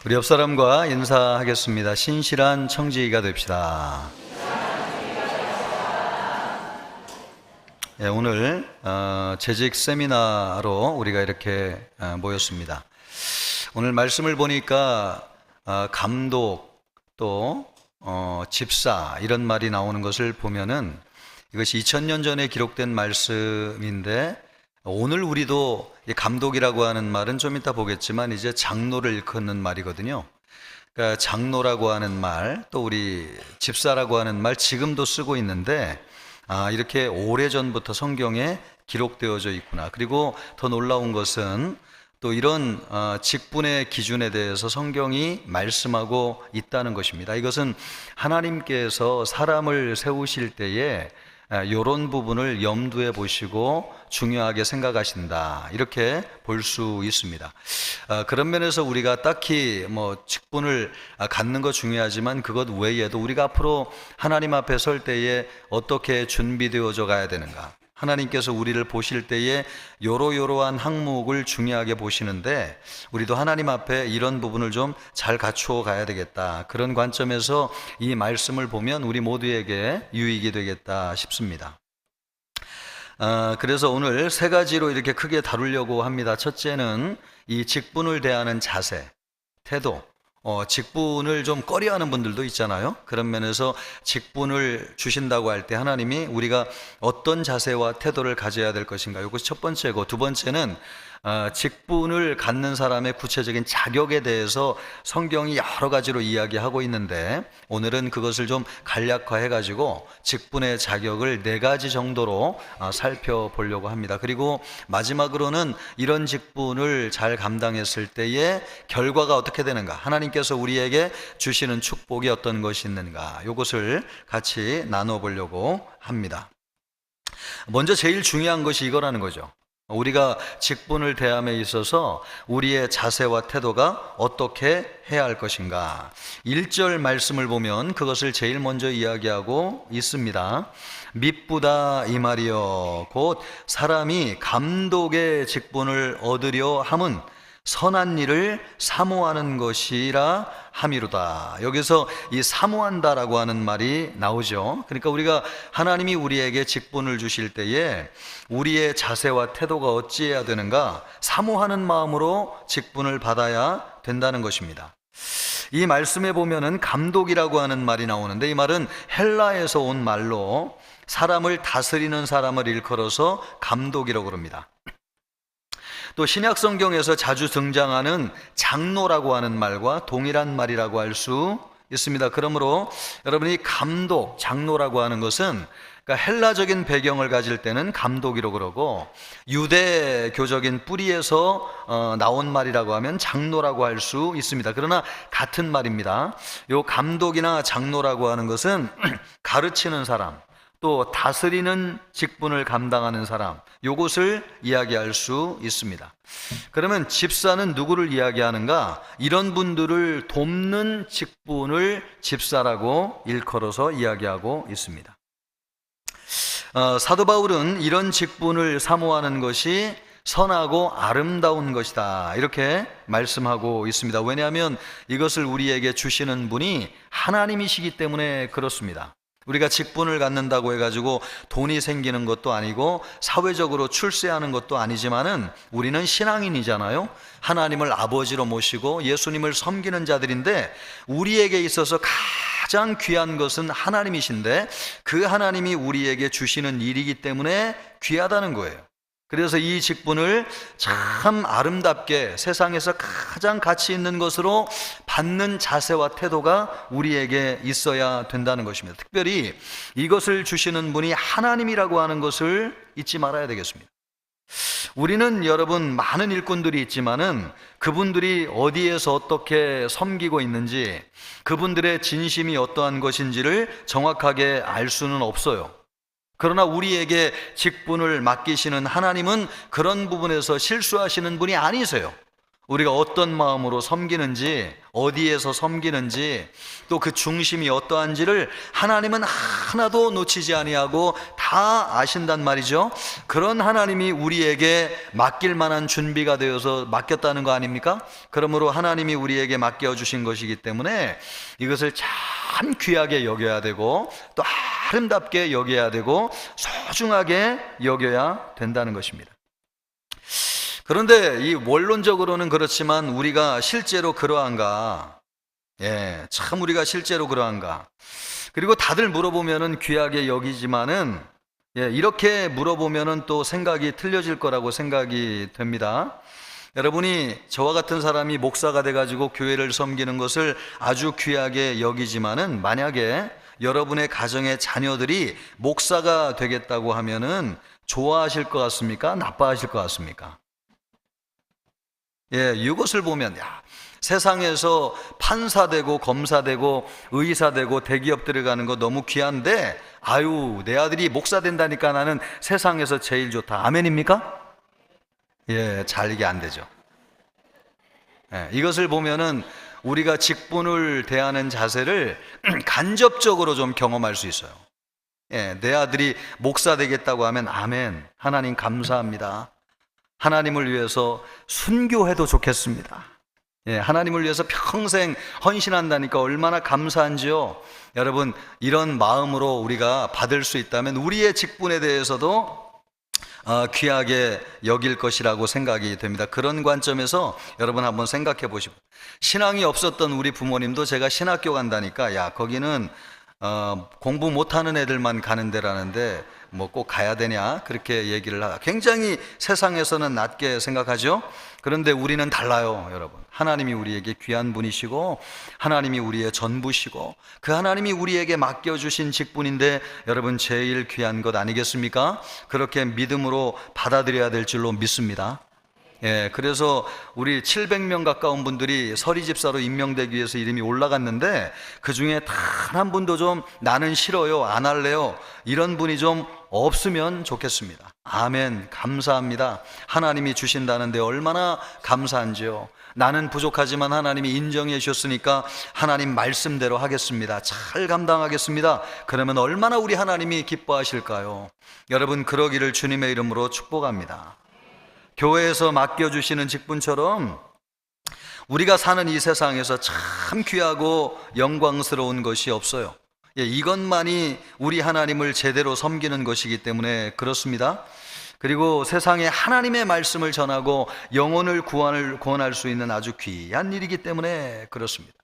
우리 옆 사람과 인사하겠습니다. 신실한 청지기가 됩시다. 오늘 재직 세미나로 우리가 이렇게 모였습니다. 오늘 말씀을 보니까 감독 또 집사 이런 말이 나오는 것을 보면은 이것이 2000년 전에 기록된 말씀인데, 오늘 우리도 감독이라고 하는 말은 좀 이따 보겠지만 이제 장로를 일컫는 말이거든요. 그러니까 장로라고 하는 말, 또 우리 집사라고 하는 말 지금도 쓰고 있는데, 이렇게 오래전부터 성경에 기록되어져 있구나. 그리고 더 놀라운 것은 또 이런 직분의 기준에 대해서 성경이 말씀하고 있다는 것입니다. 이것은 하나님께서 사람을 세우실 때에 이런 부분을 염두에 보시고 중요하게 생각하신다, 이렇게 볼 수 있습니다. 그런 면에서 우리가 딱히 직분을 갖는 거 중요하지만 그것 외에도 우리가 앞으로 하나님 앞에 설 때에 어떻게 준비되어져 가야 되는가, 하나님께서 우리를 보실 때에 요러요러한 항목을 중요하게 보시는데 우리도 하나님 앞에 이런 부분을 좀 잘 갖추어 가야 되겠다, 그런 관점에서 이 말씀을 보면 우리 모두에게 유익이 되겠다 싶습니다. 그래서 오늘 세 가지로 이렇게 크게 다루려고 합니다. 첫째는 이 직분을 대하는 자세, 태도. 직분을 좀 꺼려하는 분들도 있잖아요. 그런 면에서 직분을 주신다고 할 때 하나님이 우리가 어떤 자세와 태도를 가져야 될 것인가, 이것이 첫 번째고, 두 번째는 직분을 갖는 사람의 구체적인 자격에 대해서 성경이 여러 가지로 이야기하고 있는데, 오늘은 그것을 좀 간략화해 가지고 직분의 자격을 4가지 정도로 살펴보려고 합니다. 그리고 마지막으로는 이런 직분을 잘 감당했을 때의 결과가 어떻게 되는가, 하나님께서 우리에게 주시는 축복이 어떤 것이 있는가, 이것을 같이 나눠보려고 합니다. 먼저 제일 중요한 것이 이거라는 거죠. 우리가 직분을 대함에 있어서 우리의 자세와 태도가 어떻게 해야 할 것인가. 1절 말씀을 보면 그것을 제일 먼저 이야기하고 있습니다. 밉부다 이 말이여, 곧 사람이 감독의 직분을 얻으려 함은 선한 일을 사모하는 것이라 함이로다. 여기서 이 사모한다라고 하는 말이 나오죠. 그러니까 우리가 하나님이 우리에게 직분을 주실 때에 우리의 자세와 태도가 어찌해야 되는가, 사모하는 마음으로 직분을 받아야 된다는 것입니다. 이 말씀에 보면은 감독이라고 하는 말이 나오는데, 이 말은 헬라에서 온 말로 사람을 다스리는 사람을 일컬어서 감독이라고 그럽니다. 또 신약 성경에서 자주 등장하는 장로라고 하는 말과 동일한 말이라고 할 수 있습니다. 그러므로 여러분이 감독, 장로라고 하는 것은, 그러니까 헬라적인 배경을 가질 때는 감독이라고 그러고, 유대교적인 뿌리에서 나온 말이라고 하면 장로라고 할 수 있습니다. 그러나 같은 말입니다. 요 감독이나 장로라고 하는 것은 가르치는 사람, 또 다스리는 직분을 감당하는 사람, 요것을 이야기할 수 있습니다. 그러면 집사는 누구를 이야기하는가? 이런 분들을 돕는 직분을 집사라고 일컬어서 이야기하고 있습니다. 사도 바울은 이런 직분을 사모하는 것이 선하고 아름다운 것이다, 이렇게 말씀하고 있습니다. 왜냐하면 이것을 우리에게 주시는 분이 하나님이시기 때문에 그렇습니다. 우리가 직분을 갖는다고 해가지고 돈이 생기는 것도 아니고 사회적으로 출세하는 것도 아니지만은 우리는 신앙인이잖아요. 하나님을 아버지로 모시고 예수님을 섬기는 자들인데, 우리에게 있어서 가장 귀한 것은 하나님이신데 그 하나님이 우리에게 주시는 일이기 때문에 귀하다는 거예요. 그래서 이 직분을 참 아름답게 세상에서 가장 가치 있는 것으로 받는 자세와 태도가 우리에게 있어야 된다는 것입니다. 특별히 이것을 주시는 분이 하나님이라고 하는 것을 잊지 말아야 되겠습니다. 우리는 여러분 많은 일꾼들이 있지만은 그분들이 어디에서 어떻게 섬기고 있는지, 그분들의 진심이 어떠한 것인지를 정확하게 알 수는 없어요. 그러나 우리에게 직분을 맡기시는 하나님은 그런 부분에서 실수하시는 분이 아니세요. 우리가 어떤 마음으로 섬기는지, 어디에서 섬기는지, 또 그 중심이 어떠한지를 하나님은 하나도 놓치지 아니하고 다 아신단 말이죠. 그런 하나님이 우리에게 맡길 만한 준비가 되어서 맡겼다는 거 아닙니까? 그러므로 하나님이 우리에게 맡겨주신 것이기 때문에 이것을 참 귀하게 여겨야 되고, 또 아름답게 여겨야 되고, 소중하게 여겨야 된다는 것입니다. 그런데 이 원론적으로는 그렇지만 우리가 실제로 그러한가? 참 우리가 실제로 그러한가? 그리고 다들 물어보면은 귀하게 여기지만은 이렇게 물어보면은 또 생각이 틀려질 거라고 생각이 됩니다. 여러분이 저와 같은 사람이 목사가 돼가지고 교회를 섬기는 것을 아주 귀하게 여기지만은 만약에 여러분의 가정의 자녀들이 목사가 되겠다고 하면은 좋아하실 것 같습니까? 나빠하실 것 같습니까? 이것을 보면 세상에서 판사 되고 검사 되고 의사 되고 대기업 들어가는 거 너무 귀한데 내 아들이 목사 된다니까 나는 세상에서 제일 좋다. 아멘입니까? 잘 이게 안 되죠. 이것을 보면은 우리가 직분을 대하는 자세를 간접적으로 좀 경험할 수 있어요. 내 아들이 목사 되겠다고 하면 아멘, 하나님 감사합니다. 하나님을 위해서 순교해도 좋겠습니다. 하나님을 위해서 평생 헌신한다니까 얼마나 감사한지요. 여러분, 이런 마음으로 우리가 받을 수 있다면 우리의 직분에 대해서도 귀하게 여길 것이라고 생각이 됩니다. 그런 관점에서 여러분 한번 생각해 보시고, 신앙이 없었던 우리 부모님도 제가 신학교 간다니까 거기는 공부 못하는 애들만 가는 데라는데 뭐 꼭 가야 되냐 그렇게 얘기를 굉장히 세상에서는 낮게 생각하죠. 그런데 우리는 달라요. 여러분, 하나님이 우리에게 귀한 분이시고 하나님이 우리의 전부시고 그 하나님이 우리에게 맡겨주신 직분인데 여러분 제일 귀한 것 아니겠습니까? 그렇게 믿음으로 받아들여야 될 줄로 믿습니다. 그래서 우리 700명 가까운 분들이 서리집사로 임명되기 위해서 이름이 올라갔는데 그 중에 단 한 분도 좀 나는 싫어요, 안 할래요, 이런 분이 좀 없으면 좋겠습니다. 아멘, 감사합니다. 하나님이 주신다는데 얼마나 감사한지요. 나는 부족하지만 하나님이 인정해 주셨으니까 하나님 말씀대로 하겠습니다. 잘 감당하겠습니다. 그러면 얼마나 우리 하나님이 기뻐하실까요? 여러분, 그러기를 주님의 이름으로 축복합니다. 교회에서 맡겨주시는 직분처럼 우리가 사는 이 세상에서 참 귀하고 영광스러운 것이 없어요. 이것만이 우리 하나님을 제대로 섬기는 것이기 때문에 그렇습니다. 그리고 세상에 하나님의 말씀을 전하고 영혼을 구원할 수 있는 아주 귀한 일이기 때문에 그렇습니다.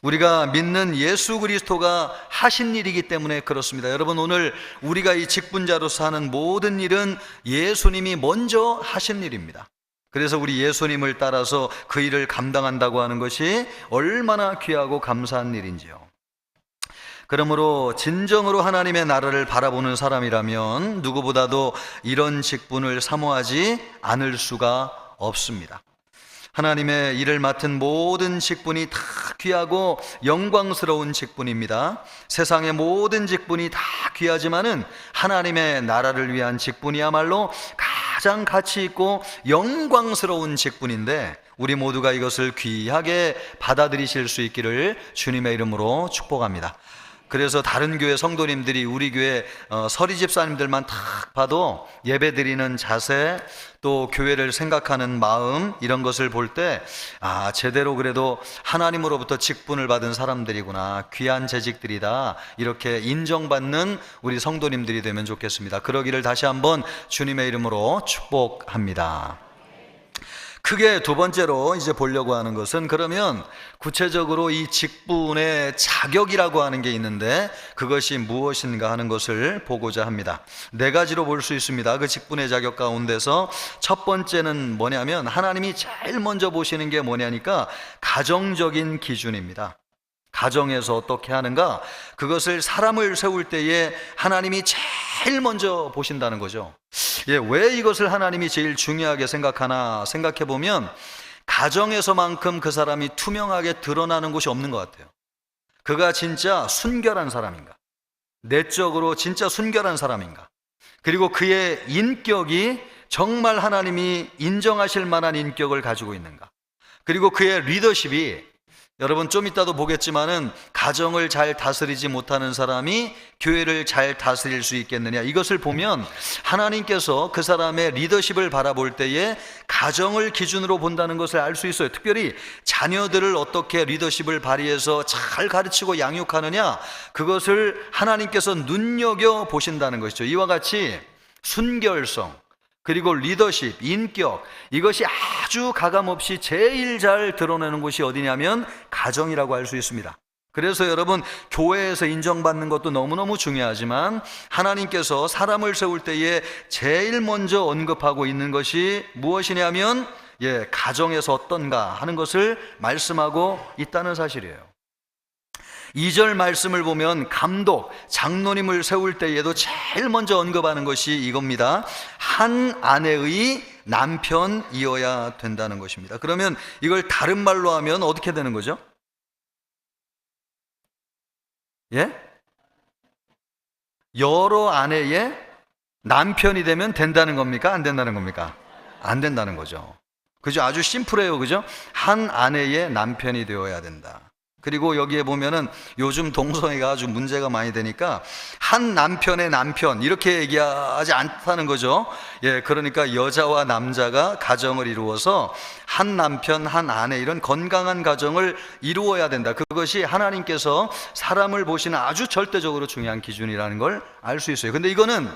우리가 믿는 예수 그리스도가 하신 일이기 때문에 그렇습니다. 여러분, 오늘 우리가 이 직분자로서 하는 모든 일은 예수님이 먼저 하신 일입니다. 그래서 우리 예수님을 따라서 그 일을 감당한다고 하는 것이 얼마나 귀하고 감사한 일인지요. 그러므로 진정으로 하나님의 나라를 바라보는 사람이라면 누구보다도 이런 직분을 사모하지 않을 수가 없습니다. 하나님의 일을 맡은 모든 직분이 다 귀하고 영광스러운 직분입니다. 세상의 모든 직분이 다 귀하지만은 하나님의 나라를 위한 직분이야말로 가장 가치 있고 영광스러운 직분인데 우리 모두가 이것을 귀하게 받아들이실 수 있기를 주님의 이름으로 축복합니다. 그래서 다른 교회 성도님들이 우리 교회 서리 집사님들만 딱 봐도 예배드리는 자세, 또 교회를 생각하는 마음, 이런 것을 볼 때 제대로 그래도 하나님으로부터 직분을 받은 사람들이구나, 귀한 재직들이다, 이렇게 인정받는 우리 성도님들이 되면 좋겠습니다. 그러기를 다시 한번 주님의 이름으로 축복합니다. 크게 두 번째로 이제 보려고 하는 것은, 그러면 구체적으로 이 직분의 자격이라고 하는 게 있는데 그것이 무엇인가 하는 것을 보고자 합니다. 네 가지로 볼 수 있습니다. 그 직분의 자격 가운데서 첫 번째는 뭐냐면, 하나님이 제일 먼저 보시는 게 뭐냐니까 가정적인 기준입니다. 가정에서 어떻게 하는가, 그것을 사람을 세울 때에 하나님이 제일 먼저 보신다는 거죠. 왜 이것을 하나님이 제일 중요하게 생각하나 생각해 보면, 가정에서만큼 그 사람이 투명하게 드러나는 곳이 없는 것 같아요. 그가 진짜 순결한 사람인가, 내적으로 진짜 순결한 사람인가, 그리고 그의 인격이 정말 하나님이 인정하실 만한 인격을 가지고 있는가? 그리고 그의 리더십이, 여러분 좀 이따도 보겠지만은 가정을 잘 다스리지 못하는 사람이 교회를 잘 다스릴 수 있겠느냐, 이것을 보면 하나님께서 그 사람의 리더십을 바라볼 때에 가정을 기준으로 본다는 것을 알 수 있어요. 특별히 자녀들을 어떻게 리더십을 발휘해서 잘 가르치고 양육하느냐, 그것을 하나님께서 눈여겨 보신다는 것이죠. 이와 같이 순결성, 그리고 리더십, 인격, 이것이 아주 가감없이 제일 잘 드러내는 곳이 어디냐면 가정이라고 할 수 있습니다. 그래서 여러분, 교회에서 인정받는 것도 너무너무 중요하지만 하나님께서 사람을 세울 때에 제일 먼저 언급하고 있는 것이 무엇이냐면 가정에서 어떤가 하는 것을 말씀하고 있다는 사실이에요. 2절 말씀을 보면 감독, 장로님을 세울 때에도 제일 먼저 언급하는 것이 이겁니다. 한 아내의 남편이어야 된다는 것입니다. 그러면 이걸 다른 말로 하면 어떻게 되는 거죠? 여러 아내의 남편이 되면 된다는 겁니까? 안 된다는 겁니까? 안 된다는 거죠. 그죠? 아주 심플해요. 그죠? 한 아내의 남편이 되어야 된다. 그리고 여기에 보면은 요즘 동성애가 아주 문제가 많이 되니까 한 남편의 남편 이렇게 얘기하지 않다는 거죠. 그러니까 여자와 남자가 가정을 이루어서 한 남편 한 아내, 이런 건강한 가정을 이루어야 된다. 그것이 하나님께서 사람을 보시는 아주 절대적으로 중요한 기준이라는 걸 알 수 있어요. 근데 이거는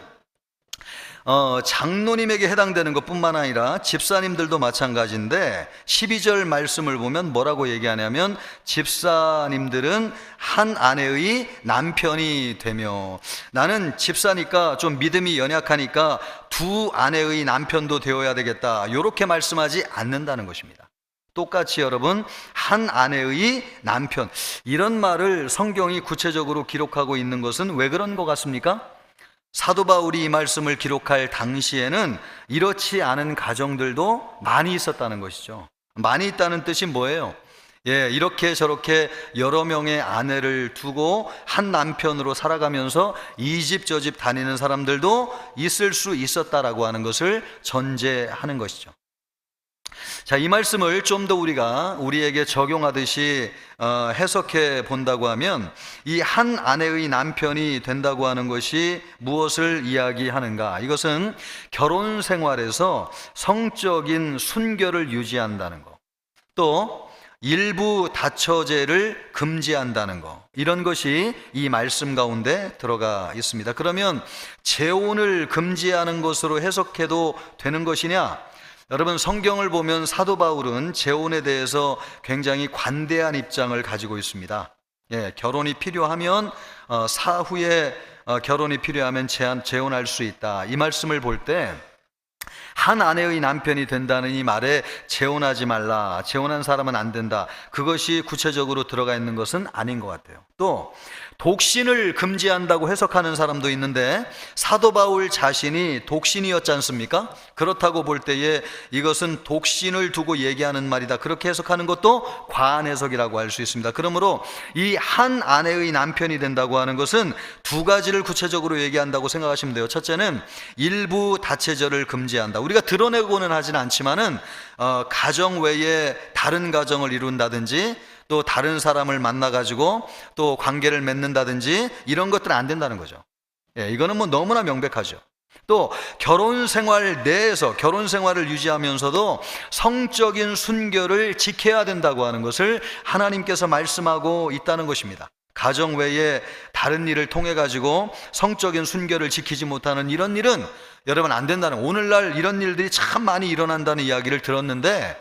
장로님에게 해당되는 것뿐만 아니라 집사님들도 마찬가지인데 12절 말씀을 보면 뭐라고 얘기하냐면 집사님들은 한 아내의 남편이 되며, 나는 집사니까 좀 믿음이 연약하니까 두 아내의 남편도 되어야 되겠다, 이렇게 말씀하지 않는다는 것입니다. 똑같이 여러분, 한 아내의 남편, 이런 말을 성경이 구체적으로 기록하고 있는 것은 왜 그런 것 같습니까? 사도 바울이 이 말씀을 기록할 당시에는 이렇지 않은 가정들도 많이 있었다는 것이죠. 많이 있다는 뜻이 뭐예요? 이렇게 저렇게 여러 명의 아내를 두고 한 남편으로 살아가면서 이 집 저 집 다니는 사람들도 있을 수 있었다라고 하는 것을 전제하는 것이죠. 자, 이 말씀을 좀 더 우리가 우리에게 적용하듯이 해석해 본다고 하면, 이 한 아내의 남편이 된다고 하는 것이 무엇을 이야기하는가? 이것은 결혼 생활에서 성적인 순결을 유지한다는 것, 또 일부 다처제를 금지한다는 것, 이런 것이 이 말씀 가운데 들어가 있습니다. 그러면 재혼을 금지하는 것으로 해석해도 되는 것이냐? 여러분, 성경을 보면 사도 바울은 재혼에 대해서 굉장히 관대한 입장을 가지고 있습니다. 결혼이 필요하면 사후에 결혼이 필요하면 재혼할 수 있다, 이 말씀을 볼 때 한 아내의 남편이 된다는 이 말에 재혼하지 말라, 재혼한 사람은 안 된다, 그것이 구체적으로 들어가 있는 것은 아닌 것 같아요. 또 독신을 금지한다고 해석하는 사람도 있는데 사도 바울 자신이 독신이었지 않습니까? 그렇다고 볼 때에 이것은 독신을 두고 얘기하는 말이다, 그렇게 해석하는 것도 과한 해석이라고 할 수 있습니다. 그러므로 이 한 아내의 남편이 된다고 하는 것은 두 가지를 구체적으로 얘기한다고 생각하시면 돼요. 첫째는 일부 다체절을 금지한다. 우리가 드러내고는 하진 않지만은 가정 외에 다른 가정을 이룬다든지 또 다른 사람을 만나가지고 또 관계를 맺는다든지 이런 것들은 안 된다는 거죠. 이거는 뭐 너무나 명백하죠. 또 결혼 생활 내에서 결혼 생활을 유지하면서도 성적인 순결을 지켜야 된다고 하는 것을 하나님께서 말씀하고 있다는 것입니다. 가정 외에 다른 일을 통해 가지고 성적인 순결을 지키지 못하는 이런 일은 여러분 안 된다는, 오늘날 이런 일들이 참 많이 일어난다는 이야기를 들었는데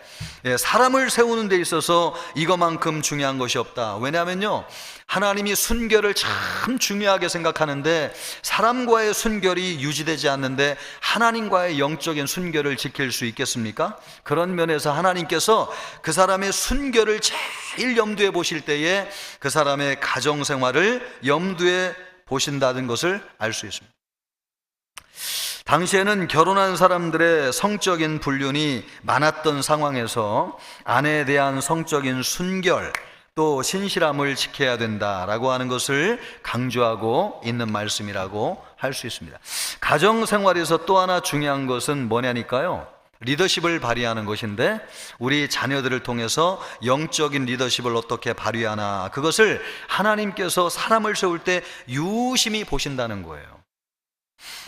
사람을 세우는 데 있어서 이거만큼 중요한 것이 없다. 왜냐하면요, 하나님이 순결을 참 중요하게 생각하는데 사람과의 순결이 유지되지 않는데 하나님과의 영적인 순결을 지킬 수 있겠습니까? 그런 면에서 하나님께서 그 사람의 순결을 제일 염두에 보실 때에 그 사람의 가정생활을 염두에 보신다는 것을 알 수 있습니다. 당시에는 결혼한 사람들의 성적인 불륜이 많았던 상황에서 아내에 대한 성적인 순결, 또 신실함을 지켜야 된다라고 하는 것을 강조하고 있는 말씀이라고 할 수 있습니다. 가정생활에서 또 하나 중요한 것은 뭐냐니까요, 리더십을 발휘하는 것인데, 우리 자녀들을 통해서 영적인 리더십을 어떻게 발휘하나, 그것을 하나님께서 사람을 세울 때 유심히 보신다는 거예요.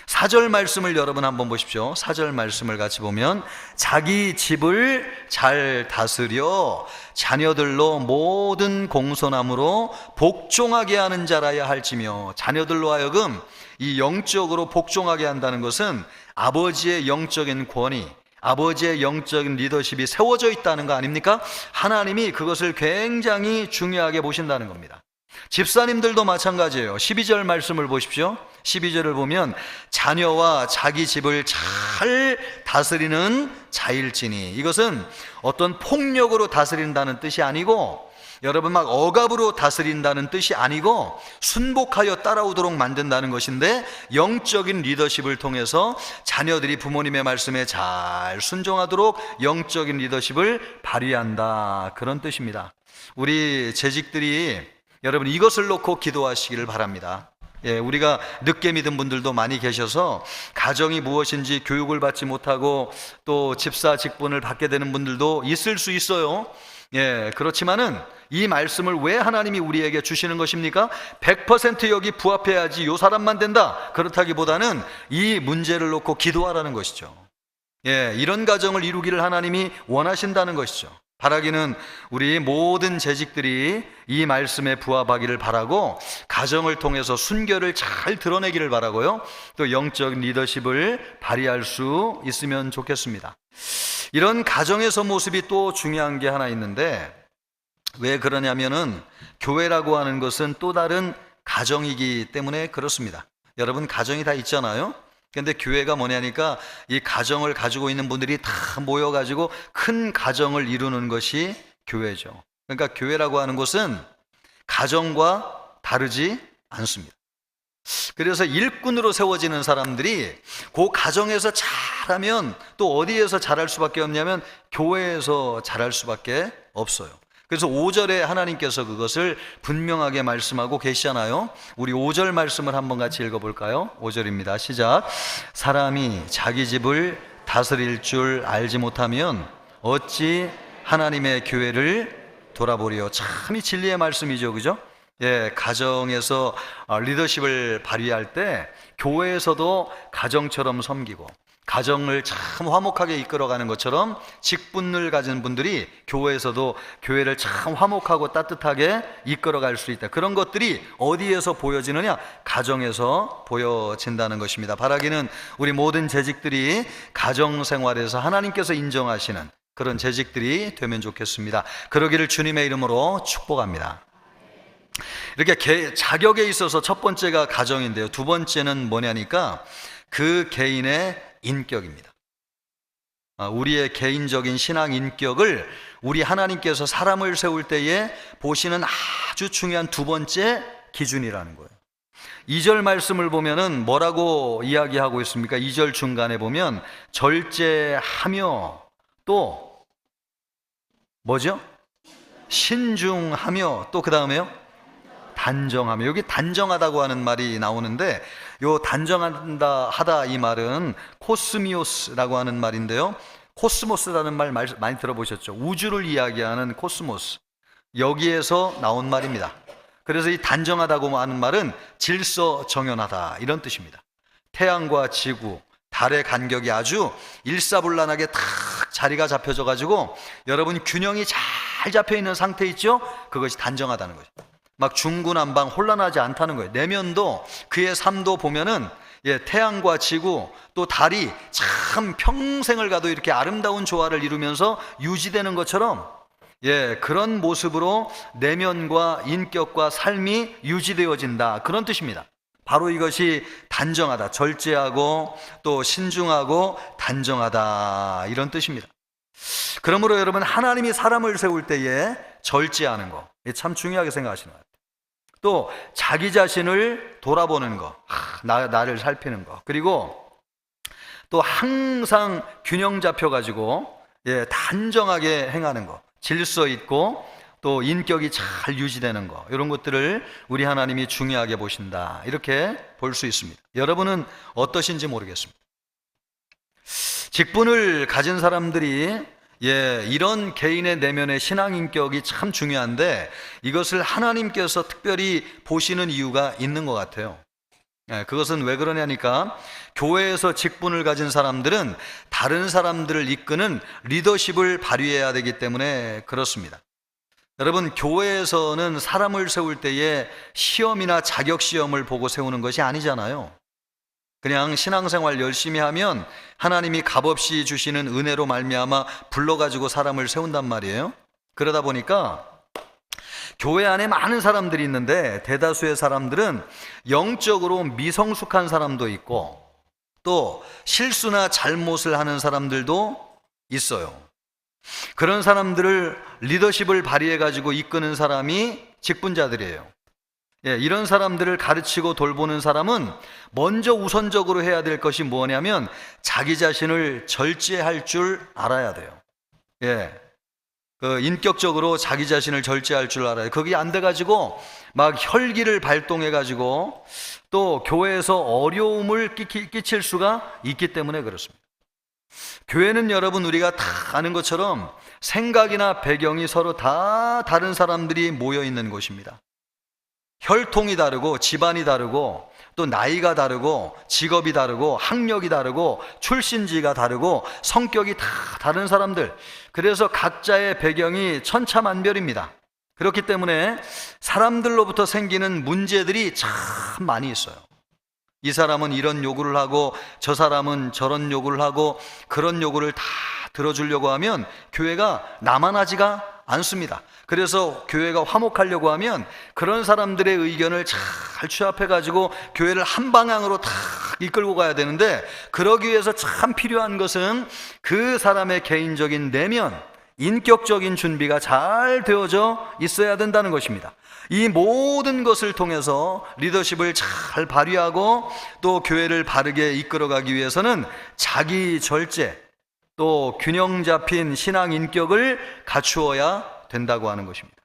4절 말씀을 여러분 한번 보십시오. 4절 말씀을 같이 보면, 자기 집을 잘 다스려 자녀들로 모든 공손함으로 복종하게 하는 자라야 할지며. 자녀들로 하여금 이 영적으로 복종하게 한다는 것은 아버지의 영적인 권위, 아버지의 영적인 리더십이 세워져 있다는 거 아닙니까? 하나님이 그것을 굉장히 중요하게 보신다는 겁니다. 집사님들도 마찬가지예요. 12절 말씀을 보십시오. 12절을 보면, 자녀와 자기 집을 잘 다스리는 자일지니. 이것은 어떤 폭력으로 다스린다는 뜻이 아니고, 여러분 막 억압으로 다스린다는 뜻이 아니고, 순복하여 따라오도록 만든다는 것인데, 영적인 리더십을 통해서 자녀들이 부모님의 말씀에 잘 순종하도록 영적인 리더십을 발휘한다, 그런 뜻입니다. 우리 재직들이 여러분 이것을 놓고 기도하시기를 바랍니다. 우리가 늦게 믿은 분들도 많이 계셔서 가정이 무엇인지 교육을 받지 못하고 또 집사 직분을 받게 되는 분들도 있을 수 있어요. 그렇지만은 이 말씀을 왜 하나님이 우리에게 주시는 것입니까? 100% 여기 부합해야지 요 사람만 된다, 그렇다기보다는 이 문제를 놓고 기도하라는 것이죠. 이런 가정을 이루기를 하나님이 원하신다는 것이죠. 바라기는 우리 모든 재직들이 이 말씀에 부합하기를 바라고, 가정을 통해서 순결을 잘 드러내기를 바라고요, 또 영적 리더십을 발휘할 수 있으면 좋겠습니다. 이런 가정에서 모습이 또 중요한 게 하나 있는데, 왜 그러냐면은 교회라고 하는 것은 또 다른 가정이기 때문에 그렇습니다. 여러분 가정이 다 있잖아요. 근데 교회가 뭐냐니까, 이 가정을 가지고 있는 분들이 다 모여가지고 큰 가정을 이루는 것이 교회죠. 그러니까 교회라고 하는 것은 가정과 다르지 않습니다. 그래서 일꾼으로 세워지는 사람들이 그 가정에서 잘하면 또 어디에서 잘할 수밖에 없냐면 교회에서 잘할 수밖에 없어요. 그래서 5절에 하나님께서 그것을 분명하게 말씀하고 계시잖아요. 우리 5절 말씀을 한번 같이 읽어볼까요? 5절입니다. 시작. 사람이 자기 집을 다스릴 줄 알지 못하면 어찌 하나님의 교회를 돌아보리요. 참 이 진리의 말씀이죠, 그죠? 가정에서 리더십을 발휘할 때 교회에서도 가정처럼 섬기고, 가정을 참 화목하게 이끌어가는 것처럼 직분을 가진 분들이 교회에서도 교회를 참 화목하고 따뜻하게 이끌어갈 수 있다. 그런 것들이 어디에서 보여지느냐? 가정에서 보여진다는 것입니다. 바라기는 우리 모든 재직들이 가정생활에서 하나님께서 인정하시는 그런 재직들이 되면 좋겠습니다. 그러기를 주님의 이름으로 축복합니다. 이렇게 자격에 있어서 첫 번째가 가정인데요, 두 번째는 뭐냐니까 그 개인의 인격입니다. 우리의 개인적인 신앙 인격을 우리 하나님께서 사람을 세울 때에 보시는 아주 중요한 두 번째 기준이라는 거예요. 2절 말씀을 보면은 뭐라고 이야기하고 있습니까? 2절 중간에 보면 절제하며 또 뭐죠? 신중하며 또 그 다음에요? 단정하며. 여기 단정하다고 하는 말이 나오는데, 요 단정하다 하다 이 말은 코스미오스라고 하는 말인데요, 코스모스라는 말 많이 들어보셨죠? 우주를 이야기하는 코스모스, 여기에서 나온 말입니다. 그래서 이 단정하다고 하는 말은 질서정연하다, 이런 뜻입니다. 태양과 지구, 달의 간격이 아주 일사불란하게 탁 자리가 잡혀져 가지고 여러분 균형이 잘 잡혀 있는 상태 있죠? 그것이 단정하다는 거죠. 막 중구난방 혼란하지 않다는 거예요. 내면도 그의 삶도 보면은 태양과 지구 또 달이 참 평생을 가도 이렇게 아름다운 조화를 이루면서 유지되는 것처럼 그런 모습으로 내면과 인격과 삶이 유지되어진다, 그런 뜻입니다. 바로 이것이 단정하다, 절제하고 또 신중하고 단정하다, 이런 뜻입니다. 그러므로 여러분 하나님이 사람을 세울 때에 절제하는 거 참 중요하게 생각하시는 것 같아요. 또 자기 자신을 돌아보는 거, 나를 살피는 거, 그리고 또 항상 균형 잡혀가지고 단정하게 행하는 거, 질서 있고 또 인격이 잘 유지되는 거, 이런 것들을 우리 하나님이 중요하게 보신다, 이렇게 볼 수 있습니다. 여러분은 어떠신지 모르겠습니다. 직분을 가진 사람들이 이런 개인의 내면의 신앙 인격이 참 중요한데, 이것을 하나님께서 특별히 보시는 이유가 있는 것 같아요. 그것은 왜 그러냐니까, 교회에서 직분을 가진 사람들은 다른 사람들을 이끄는 리더십을 발휘해야 되기 때문에 그렇습니다. 여러분, 교회에서는 사람을 세울 때에 시험이나 자격 시험을 보고 세우는 것이 아니잖아요. 그냥 신앙생활 열심히 하면 하나님이 값없이 주시는 은혜로 말미암아 불러가지고 사람을 세운단 말이에요. 그러다 보니까 교회 안에 많은 사람들이 있는데, 대다수의 사람들은 영적으로 미성숙한 사람도 있고, 또 실수나 잘못을 하는 사람들도 있어요. 그런 사람들을 리더십을 발휘해 가지고 이끄는 사람이 직분자들이에요. 이런 사람들을 가르치고 돌보는 사람은 먼저 우선적으로 해야 될 것이 뭐냐면, 자기 자신을 절제할 줄 알아야 돼요. 인격적으로 자기 자신을 절제할 줄 알아요. 그게 안 돼가지고 막 혈기를 발동해가지고 또 교회에서 어려움을 끼칠 수가 있기 때문에 그렇습니다. 교회는 여러분, 우리가 다 아는 것처럼 생각이나 배경이 서로 다 다른 사람들이 모여 있는 곳입니다. 혈통이 다르고 집안이 다르고 또 나이가 다르고 직업이 다르고 학력이 다르고 출신지가 다르고 성격이 다 다른 사람들, 그래서 각자의 배경이 천차만별입니다. 그렇기 때문에 사람들로부터 생기는 문제들이 참 많이 있어요. 이 사람은 이런 요구를 하고 저 사람은 저런 요구를 하고, 그런 요구를 다 들어주려고 하면 교회가 남아나지가 않습니다. 그래서 교회가 화목하려고 하면 그런 사람들의 의견을 잘 취합해가지고 교회를 한 방향으로 다 이끌고 가야 되는데, 그러기 위해서 참 필요한 것은 그 사람의 개인적인 내면, 인격적인 준비가 잘 되어져 있어야 된다는 것입니다. 이 모든 것을 통해서 리더십을 잘 발휘하고 또 교회를 바르게 이끌어가기 위해서는 자기 절제, 또 균형 잡힌 신앙 인격을 갖추어야 된다고 하는 것입니다.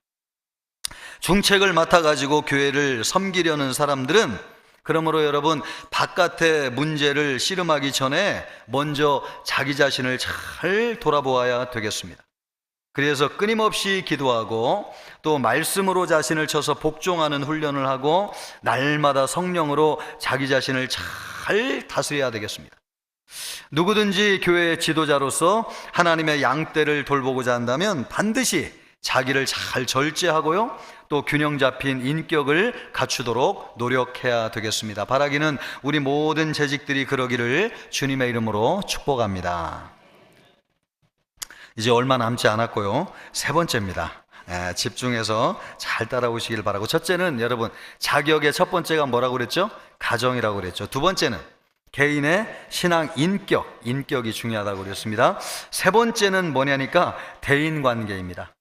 중책을 맡아가지고 교회를 섬기려는 사람들은, 그러므로 여러분, 바깥의 문제를 씨름하기 전에 먼저 자기 자신을 잘 돌아보아야 되겠습니다. 그래서 끊임없이 기도하고 또 말씀으로 자신을 쳐서 복종하는 훈련을 하고, 날마다 성령으로 자기 자신을 잘 다스려야 되겠습니다. 누구든지 교회의 지도자로서 하나님의 양떼를 돌보고자 한다면 반드시 자기를 잘 절제하고요, 또 균형 잡힌 인격을 갖추도록 노력해야 되겠습니다. 바라기는 우리 모든 재직들이 그러기를 주님의 이름으로 축복합니다. 이제 얼마 남지 않았고요, 세 번째입니다. 집중해서 잘 따라오시길 바라고, 첫째는 여러분, 자격의 첫 번째가 뭐라고 그랬죠? 가정이라고 그랬죠. 두 번째는 개인의 신앙 인격이 중요하다고 그랬습니다. 세 번째는 뭐냐니까 대인관계입니다.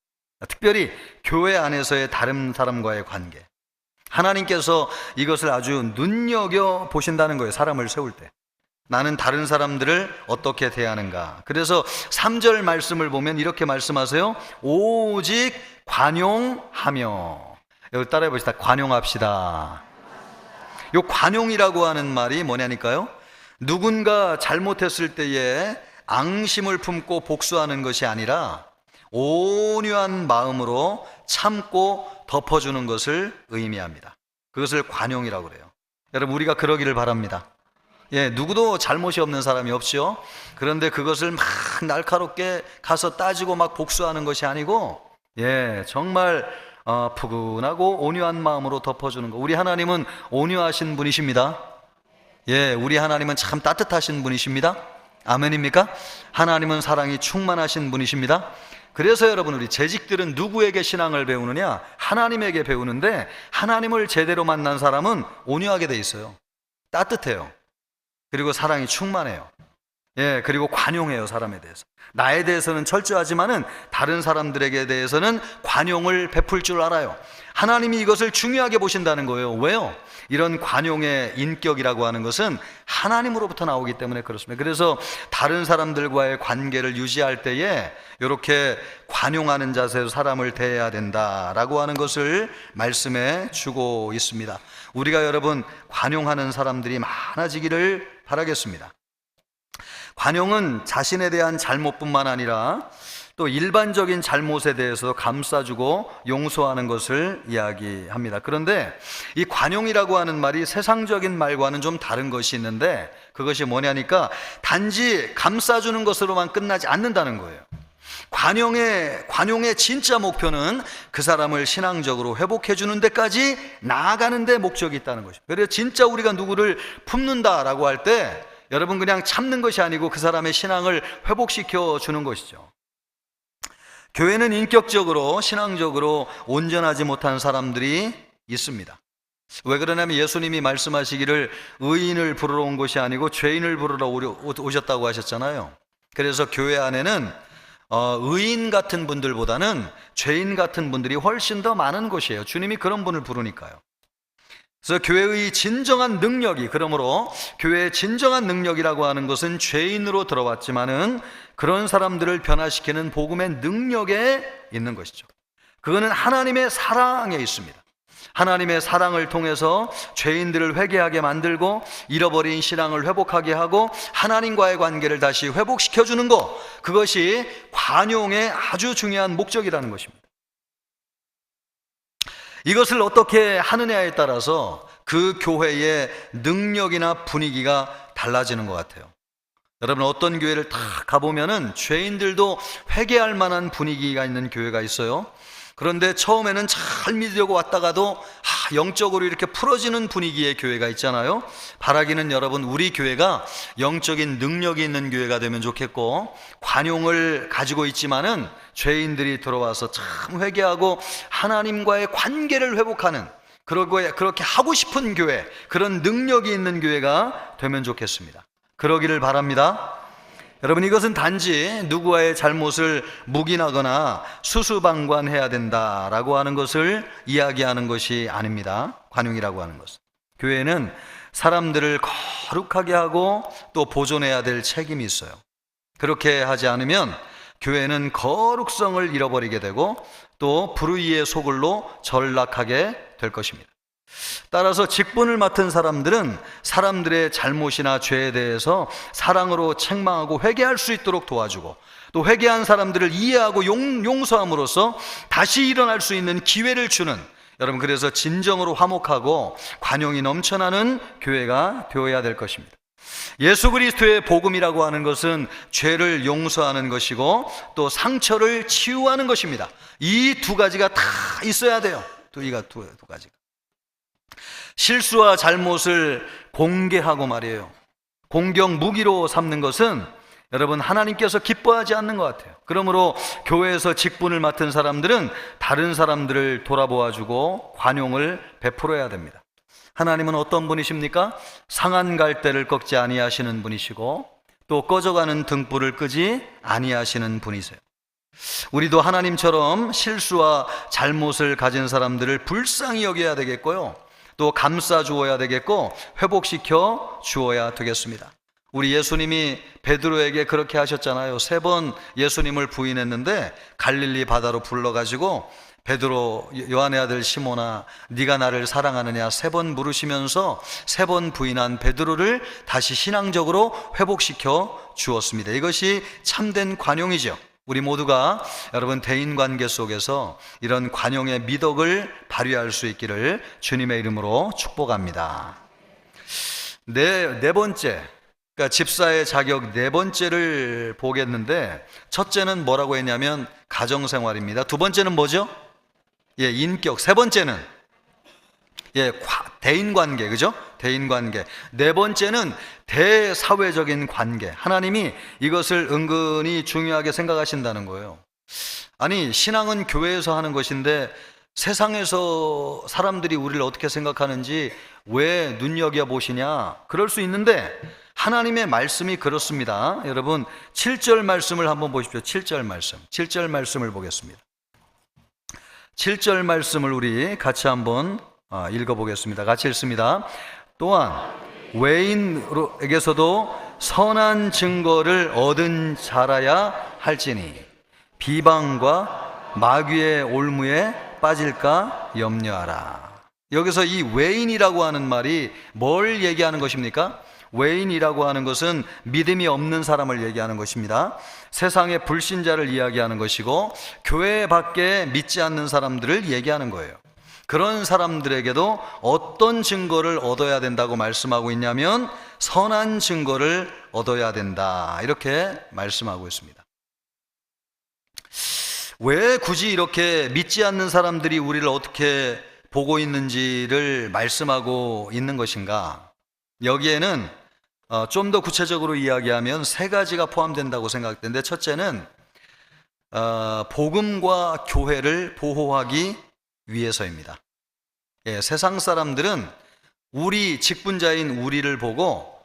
특별히 교회 안에서의 다른 사람과의 관계. 하나님께서 이것을 아주 눈여겨 보신다는 거예요. 사람을 세울 때 나는 다른 사람들을 어떻게 대하는가. 그래서 3절 말씀을 보면 이렇게 말씀하세요. 오직 관용하며. 여기 따라해 보시다. 관용합시다. 요 관용이라고 하는 말이 뭐냐니까요, 누군가 잘못했을 때에 앙심을 품고 복수하는 것이 아니라 온유한 마음으로 참고 덮어주는 것을 의미합니다. 그것을 관용이라고 그래요. 여러분, 우리가 그러기를 바랍니다. 누구도 잘못이 없는 사람이 없죠. 그런데 그것을 막 날카롭게 가서 따지고 막 복수하는 것이 아니고, 정말 푸근하고 온유한 마음으로 덮어주는 거. 우리 하나님은 온유하신 분이십니다. 우리 하나님은 참 따뜻하신 분이십니다. 아멘입니까? 하나님은 사랑이 충만하신 분이십니다. 그래서 여러분, 우리 재직들은 누구에게 신앙을 배우느냐? 하나님에게 배우는데, 하나님을 제대로 만난 사람은 온유하게 돼 있어요. 따뜻해요. 그리고 사랑이 충만해요. 예, 그리고 관용해요, 사람에 대해서. 나에 대해서는 철저하지만은 다른 사람들에게 대해서는 관용을 베풀 줄 알아요. 하나님이 이것을 중요하게 보신다는 거예요. 왜요? 이런 관용의 인격이라고 하는 것은 하나님으로부터 나오기 때문에 그렇습니다. 그래서 다른 사람들과의 관계를 유지할 때에 이렇게 관용하는 자세로 사람을 대해야 된다라고 하는 것을 말씀해 주고 있습니다. 우리가 여러분 관용하는 사람들이 많아지기를 바라겠습니다. 관용은 자신에 대한 잘못뿐만 아니라 또 일반적인 잘못에 대해서 감싸주고 용서하는 것을 이야기합니다. 그런데 이 관용이라고 하는 말이 세상적인 말과는 좀 다른 것이 있는데, 그것이 뭐냐니까 단지 감싸주는 것으로만 끝나지 않는다는 거예요. 관용의 진짜 목표는 그 사람을 신앙적으로 회복해 주는 데까지 나아가는 데 목적이 있다는 것입니다. 그래서 진짜 우리가 누구를 품는다라고 할 때 여러분 그냥 참는 것이 아니고 그 사람의 신앙을 회복시켜 주는 것이죠. 교회는 인격적으로 신앙적으로 온전하지 못한 사람들이 있습니다. 왜 그러냐면 예수님이 말씀하시기를 의인을 부르러 온 것이 아니고 죄인을 부르러 오셨다고 하셨잖아요. 그래서 교회 안에는 의인 같은 분들보다는 죄인 같은 분들이 훨씬 더 많은 곳이에요. 주님이 그런 분을 부르니까요. 그래서 교회의 진정한 능력이, 그러므로 교회의 진정한 능력이라고 하는 것은 죄인으로 들어왔지만은 그런 사람들을 변화시키는 복음의 능력에 있는 것이죠. 그거는 하나님의 사랑에 있습니다. 하나님의 사랑을 통해서 죄인들을 회개하게 만들고 잃어버린 신앙을 회복하게 하고 하나님과의 관계를 다시 회복시켜주는 것, 그것이 관용의 아주 중요한 목적이라는 것입니다. 이것을 어떻게 하느냐에 따라서 그 교회의 능력이나 분위기가 달라지는 것 같아요. 여러분 어떤 교회를 다 가보면은 죄인들도 회개할 만한 분위기가 있는 교회가 있어요. 그런데 처음에는 잘 믿으려고 왔다가도 영적으로 이렇게 풀어지는 분위기의 교회가 있잖아요. 바라기는 여러분 우리 교회가 영적인 능력이 있는 교회가 되면 좋겠고, 관용을 가지고 있지만은 죄인들이 들어와서 참 회개하고 하나님과의 관계를 회복하는, 그렇게 하고 싶은 교회, 그런 능력이 있는 교회가 되면 좋겠습니다. 그러기를 바랍니다. 여러분 이것은 단지 누구와의 잘못을 묵인하거나 수수방관해야 된다라고 하는 것을 이야기하는 것이 아닙니다. 관용이라고 하는 것은 교회는 사람들을 거룩하게 하고 또 보존해야 될 책임이 있어요. 그렇게 하지 않으면 교회는 거룩성을 잃어버리게 되고 또 불의의 소굴로 전락하게 될 것입니다. 따라서 직분을 맡은 사람들은 사람들의 잘못이나 죄에 대해서 사랑으로 책망하고 회개할 수 있도록 도와주고, 또 회개한 사람들을 이해하고 용서함으로써 다시 일어날 수 있는 기회를 주는, 여러분 그래서 진정으로 화목하고 관용이 넘쳐나는 교회가 되어야 될 것입니다. 예수 그리스도의 복음이라고 하는 것은 죄를 용서하는 것이고 또 상처를 치유하는 것입니다. 이 두 가지가 다 있어야 돼요. 두 가지가. 실수와 잘못을 공개하고 말이에요. 공격 무기로 삼는 것은 여러분 하나님께서 기뻐하지 않는 것 같아요. 그러므로 교회에서 직분을 맡은 사람들은 다른 사람들을 돌아보아주고 관용을 베풀어야 됩니다. 하나님은 어떤 분이십니까? 상한 갈대를 꺾지 아니하시는 분이시고 또 꺼져가는 등불을 끄지 아니하시는 분이세요. 우리도 하나님처럼 실수와 잘못을 가진 사람들을 불쌍히 여겨야 되겠고요, 또 감싸 주어야 되겠고 회복시켜 주어야 되겠습니다. 우리 예수님이 베드로에게 그렇게 하셨잖아요. 3번 예수님을 부인했는데 갈릴리 바다로 불러가지고 베드로, 요한의 아들 시몬아 네가 나를 사랑하느냐 3번 물으시면서 3번 부인한 베드로를 다시 신앙적으로 회복시켜 주었습니다. 이것이 참된 관용이죠. 우리 모두가 여러분 대인관계 속에서 이런 관용의 미덕을 발휘할 수 있기를 주님의 이름으로 축복합니다. 네 번째, 그러니까 집사의 자격 4번째를 보겠는데, 첫째는 뭐라고 했냐면 가정생활입니다. 2번째는 뭐죠? 인격. 3번째는 대인관계, 그죠? 대인관계. 4번째는 대사회적인 관계. 하나님이 이것을 은근히 중요하게 생각하신다는 거예요. 아니 신앙은 교회에서 하는 것인데 세상에서 사람들이 우리를 어떻게 생각하는지 왜 눈여겨보시냐? 그럴 수 있는데 하나님의 말씀이 그렇습니다. 여러분 7절 말씀을 한번 보십시오. 7절 말씀. 7절 말씀을 보겠습니다. 7절 말씀을 우리 같이 한번 읽어보겠습니다. 같이 읽습니다. 또한 외인에게서도 선한 증거를 얻은 자라야 할지니 비방과 마귀의 올무에 빠질까 염려하라. 여기서 이 외인이라고 하는 말이 뭘 얘기하는 것입니까? 외인이라고 하는 것은 믿음이 없는 사람을 얘기하는 것입니다. 세상의 불신자를 이야기하는 것이고 교회 밖에 믿지 않는 사람들을 얘기하는 거예요. 그런 사람들에게도 어떤 증거를 얻어야 된다고 말씀하고 있냐면 선한 증거를 얻어야 된다, 이렇게 말씀하고 있습니다. 왜 굳이 이렇게 믿지 않는 사람들이 우리를 어떻게 보고 있는지를 말씀하고 있는 것인가? 여기에는 좀 더 구체적으로 이야기하면 세 가지가 포함된다고 생각되는데, 첫째는 복음과 교회를 보호하기 위해서입니다. 예, 세상 사람들은 우리 직분자인 우리를 보고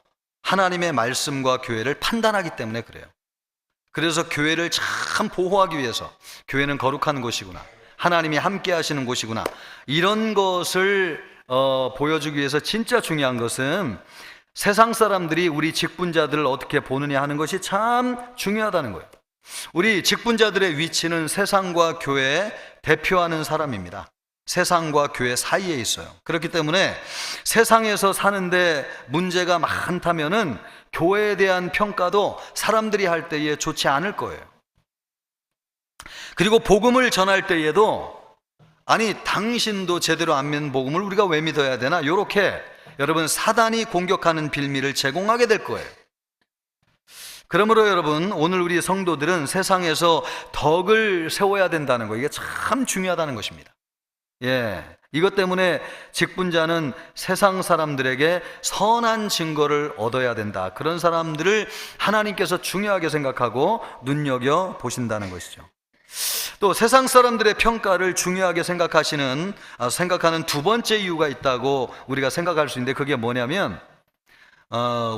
하나님의 말씀과 교회를 판단하기 때문에 그래요. 그래서 교회를 참 보호하기 위해서, 교회는 거룩한 곳이구나, 하나님이 함께 하시는 곳이구나, 이런 것을 보여주기 위해서 진짜 중요한 것은 세상 사람들이 우리 직분자들을 어떻게 보느냐 하는 것이 참 중요하다는 거예요. 우리 직분자들의 위치는 세상과 교회에 대표하는 사람입니다. 세상과 교회 사이에 있어요. 그렇기 때문에 세상에서 사는데 문제가 많다면은 교회에 대한 평가도 사람들이 할 때에 좋지 않을 거예요. 그리고 복음을 전할 때에도 아니 당신도 제대로 안 믿는 복음을 우리가 왜 믿어야 되나, 이렇게 여러분 사단이 공격하는 빌미를 제공하게 될 거예요. 그러므로 여러분 오늘 우리 성도들은 세상에서 덕을 세워야 된다는 거, 이게 참 중요하다는 것입니다. 예, 이것 때문에 직분자는 세상 사람들에게 선한 증거를 얻어야 된다, 그런 사람들을 하나님께서 중요하게 생각하고 눈여겨 보신다는 것이죠. 또 세상 사람들의 평가를 중요하게 생각하는 두 번째 이유가 있다고 우리가 생각할 수 있는데, 그게 뭐냐면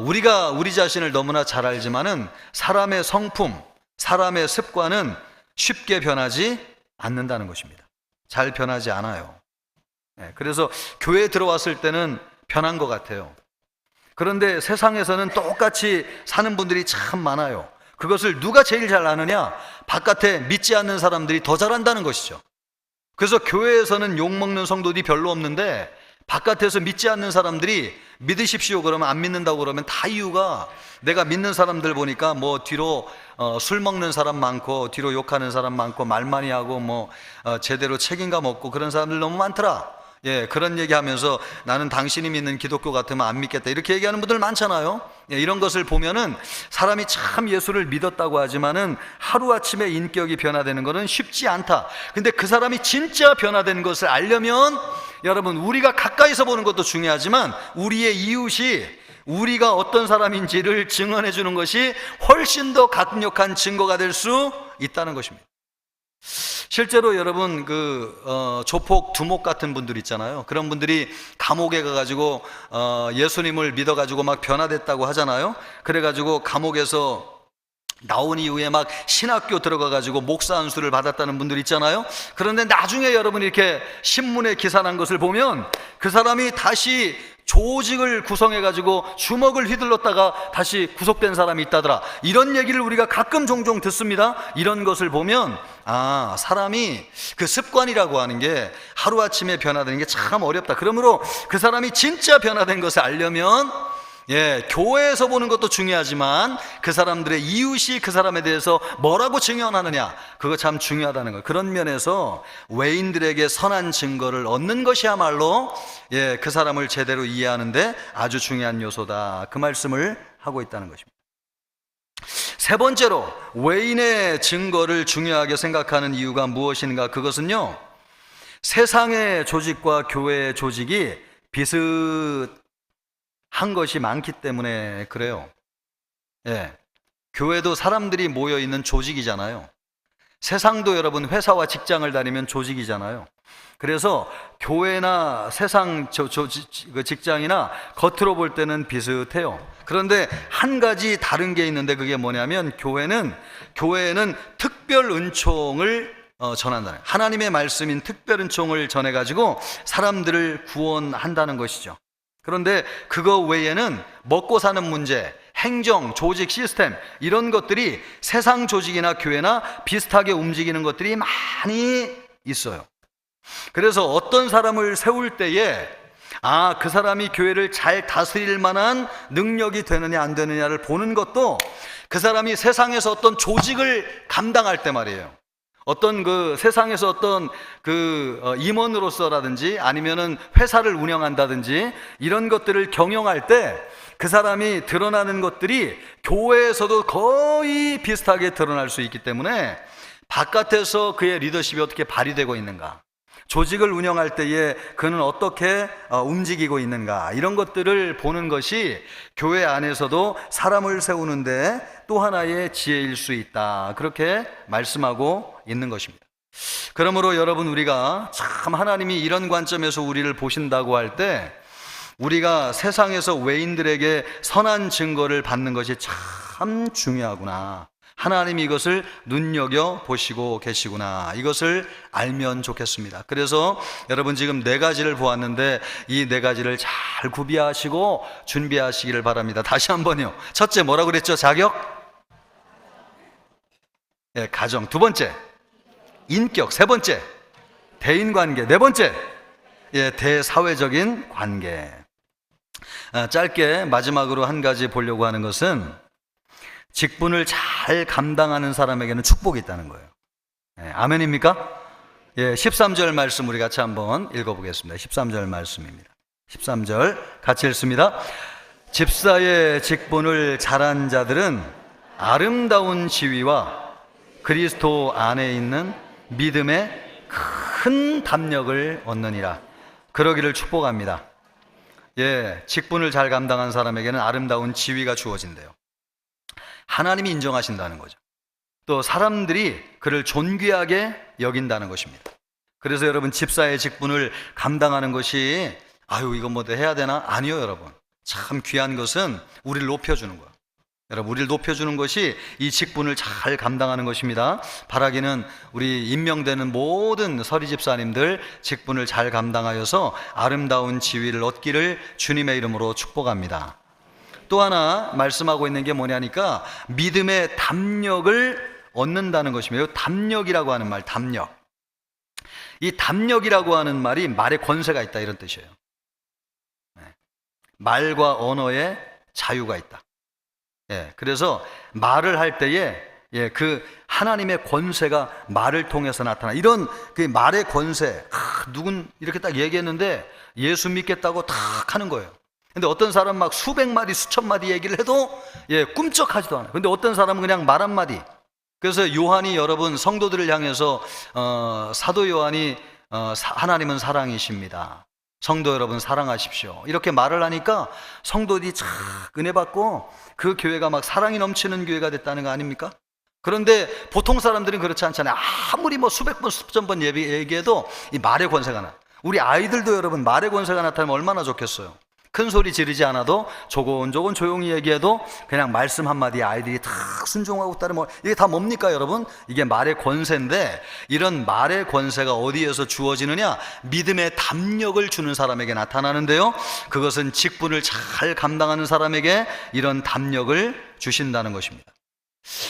우리가 우리 자신을 너무나 잘 알지만은 사람의 성품, 사람의 습관은 쉽게 변하지 않는다는 것입니다. 잘 변하지 않아요. 그래서 교회에 들어왔을 때는 변한 것 같아요. 그런데 세상에서는 똑같이 사는 분들이 참 많아요. 그것을 누가 제일 잘 아느냐? 바깥에 믿지 않는 사람들이 더 잘한다는 것이죠. 그래서 교회에서는 욕먹는 성도들이 별로 없는데 바깥에서 믿지 않는 사람들이 믿으십시오 그러면 안 믿는다고 그러면 다 이유가, 내가 믿는 사람들 보니까 뭐 뒤로 술 먹는 사람 많고 뒤로 욕하는 사람 많고 말 많이 하고 제대로 책임감 없고 그런 사람들 너무 많더라. 예, 그런 얘기하면서 나는 당신이 믿는 기독교 같으면 안 믿겠다, 이렇게 얘기하는 분들 많잖아요. 예, 이런 것을 보면은 사람이 참 예수를 믿었다고 하지만은 하루아침에 인격이 변화되는 것은 쉽지 않다. 근데 그 사람이 진짜 변화된 것을 알려면 여러분 우리가 가까이서 보는 것도 중요하지만 우리의 이웃이 우리가 어떤 사람인지를 증언해 주는 것이 훨씬 더 강력한 증거가 될 수 있다는 것입니다. 실제로 여러분 조폭, 두목 같은 분들 있잖아요. 그런 분들이 감옥에 가가지고 예수님을 믿어가지고 막 변화됐다고 하잖아요. 그래가지고 감옥에서 나온 이후에 막 신학교 들어가가지고 목사 안수를 받았다는 분들 있잖아요. 그런데 나중에 여러분이 이렇게 신문에 기사 난 것을 보면 그 사람이 다시 조직을 구성해가지고 주먹을 휘둘렀다가 다시 구속된 사람이 있다더라, 이런 얘기를 우리가 가끔 종종 듣습니다. 이런 것을 보면 사람이 그 습관이라고 하는 게 하루아침에 변화되는 게 참 어렵다. 그러므로 그 사람이 진짜 변화된 것을 알려면 교회에서 보는 것도 중요하지만 그 사람들의 이웃이 그 사람에 대해서 뭐라고 증언하느냐, 그거 참 중요하다는 거예요. 그런 면에서 외인들에게 선한 증거를 얻는 것이야말로 그 사람을 제대로 이해하는데 아주 중요한 요소다, 그 말씀을 하고 있다는 것입니다. 세 번째로 외인의 증거를 중요하게 생각하는 이유가 무엇인가? 그것은요, 세상의 조직과 교회의 조직이 비슷한 것이 많기 때문에 그래요. 교회도 사람들이 모여있는 조직이잖아요. 세상도 여러분 회사와 직장을 다니면 조직이잖아요. 그래서 교회나 세상 직장이나 겉으로 볼 때는 비슷해요. 그런데 한 가지 다른 게 있는데 그게 뭐냐면 교회는 특별 은총을 전한다는, 하나님의 말씀인 특별 은총을 전해가지고 사람들을 구원한다는 것이죠. 그런데 그거 외에는 먹고 사는 문제, 행정, 조직, 시스템 이런 것들이 세상 조직이나 교회나 비슷하게 움직이는 것들이 많이 있어요. 그래서 어떤 사람을 세울 때에 그 사람이 교회를 잘 다스릴 만한 능력이 되느냐 안 되느냐를 보는 것도 그 사람이 세상에서 어떤 조직을 감당할 때 말이에요. 어떤 그 세상에서 어떤 임원으로서라든지 아니면은 회사를 운영한다든지 이런 것들을 경영할 때 그 사람이 드러나는 것들이 교회에서도 거의 비슷하게 드러날 수 있기 때문에 바깥에서 그의 리더십이 어떻게 발휘되고 있는가, 조직을 운영할 때에 그는 어떻게 움직이고 있는가, 이런 것들을 보는 것이 교회 안에서도 사람을 세우는데 또 하나의 지혜일 수 있다, 그렇게 말씀하고 있는 것입니다. 그러므로 여러분, 우리가 참 하나님이 이런 관점에서 우리를 보신다고 할 때 우리가 세상에서 외인들에게 선한 증거를 받는 것이 참 중요하구나, 하나님이 이것을 눈여겨보시고 계시구나, 이것을 알면 좋겠습니다. 그래서 여러분 지금 4가지를 보았는데 이 4가지를 잘 구비하시고 준비하시기를 바랍니다. 다시 한번요. 첫째 뭐라고 그랬죠? 자격? 가정. 2번째 인격. 3번째 대인관계. 4번째 대사회적인 관계. 짧게 마지막으로 한 가지 보려고 하는 것은 직분을 잘 감당하는 사람에게는 축복이 있다는 거예요. 아멘입니까? 13절 말씀 우리 같이 한번 읽어보겠습니다. 13절 말씀입니다. 13절 같이 읽습니다. 집사의 직분을 잘한 자들은 아름다운 지위와 그리스도 안에 있는 믿음의 큰 담력을 얻느니라. 그러기를 축복합니다. 직분을 잘 감당한 사람에게는 아름다운 지위가 주어진대요. 하나님이 인정하신다는 거죠. 또 사람들이 그를 존귀하게 여긴다는 것입니다. 그래서 여러분, 집사의 직분을 감당하는 것이 이거 뭐 해야 되나? 아니요, 여러분. 참 귀한 것은 우리를 높여주는 거예요. 여러분, 우리를 높여주는 것이 이 직분을 잘 감당하는 것입니다. 바라기는 우리 임명되는 모든 서리 집사님들 직분을 잘 감당하여서 아름다운 지위를 얻기를 주님의 이름으로 축복합니다. 또 하나 말씀하고 있는 게 뭐냐니까 믿음의 담력을 얻는다는 것이며, 담력이라고 하는 말, 담력. 이 담력이라고 하는 말이 말에 권세가 있다, 이런 뜻이에요. 말과 언어에 자유가 있다. 그래서 말을 할 때에 그 하나님의 권세가 말을 통해서 나타나, 이런 그 말의 권세. 누군 이렇게 딱 얘기했는데 예수 믿겠다고 탁 하는 거예요. 근데 어떤 사람은 막 수백 마디, 수천 마디 얘기를 해도 꿈쩍하지도 않아요. 근데 어떤 사람은 그냥 말 한마디. 그래서 요한이 여러분 성도들을 향해서 사도 요한이 하나님은 사랑이십니다, 성도 여러분 사랑하십시오, 이렇게 말을 하니까 성도들이 참 은혜 받고 그 교회가 막 사랑이 넘치는 교회가 됐다는 거 아닙니까? 그런데 보통 사람들은 그렇지 않잖아요. 아무리 뭐 수백 번, 수천 번 얘기해도 이 말의 권세가 나. 우리 아이들도 여러분 말의 권세가 나타나면 얼마나 좋겠어요. 큰 소리 지르지 않아도 조곤조곤 조용히 얘기해도 그냥 말씀 한마디에 아이들이 다 순종하고 따르면, 이게 다 뭡니까 여러분? 이게 말의 권세인데, 이런 말의 권세가 어디에서 주어지느냐? 믿음의 담력을 주는 사람에게 나타나는데요, 그것은 직분을 잘 감당하는 사람에게 이런 담력을 주신다는 것입니다.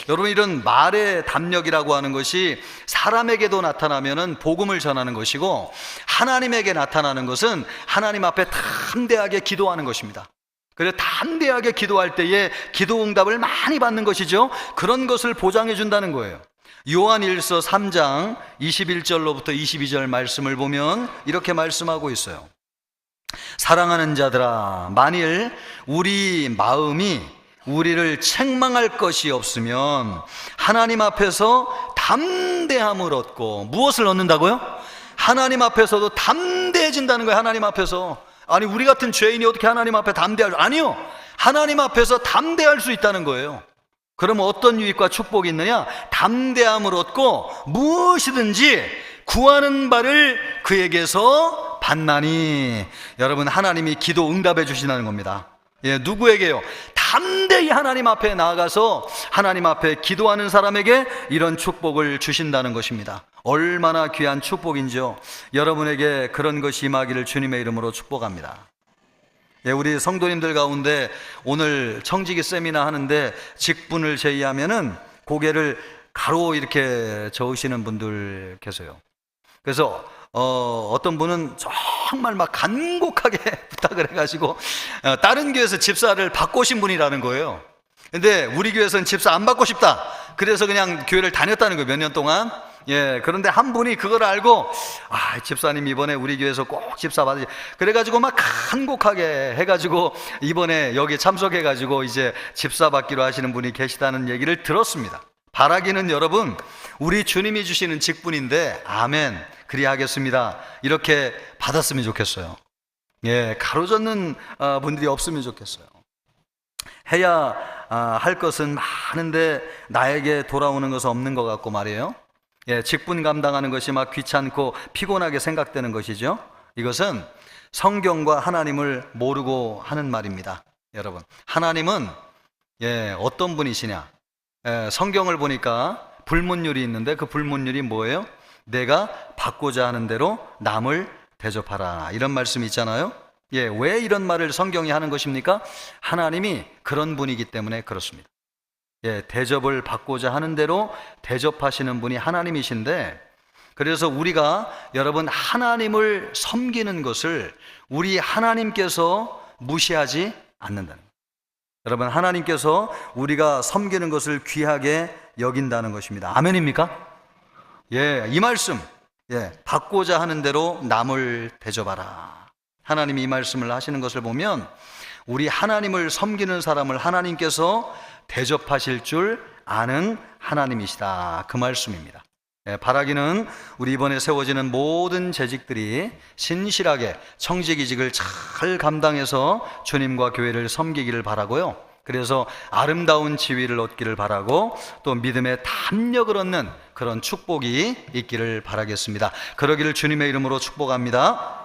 여러분, 이런 말의 담력이라고 하는 것이 사람에게도 나타나면은 복음을 전하는 것이고, 하나님에게 나타나는 것은 하나님 앞에 담대하게 기도하는 것입니다. 그래서 담대하게 기도할 때에 기도 응답을 많이 받는 것이죠. 그런 것을 보장해 준다는 거예요. 요한일서 3장 21절로부터 22절 말씀을 보면 이렇게 말씀하고 있어요. 사랑하는 자들아, 만일 우리 마음이 우리를 책망할 것이 없으면 하나님 앞에서 담대함을 얻고, 무엇을 얻는다고요? 하나님 앞에서도 담대해진다는 거예요. 하나님 앞에서. 아니, 우리 같은 죄인이 어떻게 하나님 앞에 담대할? 아니요, 하나님 앞에서 담대할 수 있다는 거예요. 그러면 어떤 유익과 축복이 있느냐? 담대함을 얻고 무엇이든지 구하는 바를 그에게서 받나니. 여러분, 하나님이 기도 응답해 주신다는 겁니다. 예, 누구에게요? 담대히 하나님 앞에 나아가서 하나님 앞에 기도하는 사람에게 이런 축복을 주신다는 것입니다. 얼마나 귀한 축복인지요. 여러분에게 그런 것이 임하기를 주님의 이름으로 축복합니다. 예, 우리 성도님들 가운데 오늘 청지기 세미나 하는데 직분을 제의하면은 고개를 가로 이렇게 저으시는 분들 계세요. 그래서 어떤 분은 정말 막 간곡하게 부탁을 해가지고 다른 교회에서 집사를 바꾸신 분이라는 거예요. 근데 우리 교회에서는 집사 안 받고 싶다. 그래서 그냥 교회를 다녔다는 거예요, 몇 년 동안. 예, 그런데 한 분이 그걸 알고, 집사님 이번에 우리 교회에서 꼭 집사 받으시. 그래가지고 막 간곡하게 해가지고 이번에 여기 참석해가지고 이제 집사 받기로 하시는 분이 계시다는 얘기를 들었습니다. 바라기는 여러분, 우리 주님이 주시는 직분인데, 아멘, 그리하겠습니다. 이렇게 받았으면 좋겠어요. 예, 가로젓는 분들이 없으면 좋겠어요. 해야 할 것은 많은데 나에게 돌아오는 것은 없는 것 같고 말이에요. 예, 직분 감당하는 것이 막 귀찮고 피곤하게 생각되는 것이죠. 이것은 성경과 하나님을 모르고 하는 말입니다. 여러분, 하나님은 어떤 분이시냐? 성경을 보니까 불문율이 있는데 그 불문율이 뭐예요? 내가 받고자 하는 대로 남을 대접하라, 이런 말씀이 있잖아요. 예, 왜 이런 말을 성경이 하는 것입니까? 하나님이 그런 분이기 때문에 그렇습니다. 예, 대접을 받고자 하는 대로 대접하시는 분이 하나님이신데, 그래서 우리가 여러분 하나님을 섬기는 것을 우리 하나님께서 무시하지 않는다는 거예요. 여러분, 하나님께서 우리가 섬기는 것을 귀하게 여긴다는 것입니다. 아멘입니까? 예, 이 말씀, 받고자 하는 대로 남을 대접하라. 하나님이 이 말씀을 하시는 것을 보면 우리 하나님을 섬기는 사람을 하나님께서 대접하실 줄 아는 하나님이시다, 그 말씀입니다. 바라기는 우리 이번에 세워지는 모든 재직들이 신실하게 청지기직을 잘 감당해서 주님과 교회를 섬기기를 바라고요. 그래서 아름다운 지위를 얻기를 바라고 또 믿음의 담력을 얻는 그런 축복이 있기를 바라겠습니다. 그러기를 주님의 이름으로 축복합니다.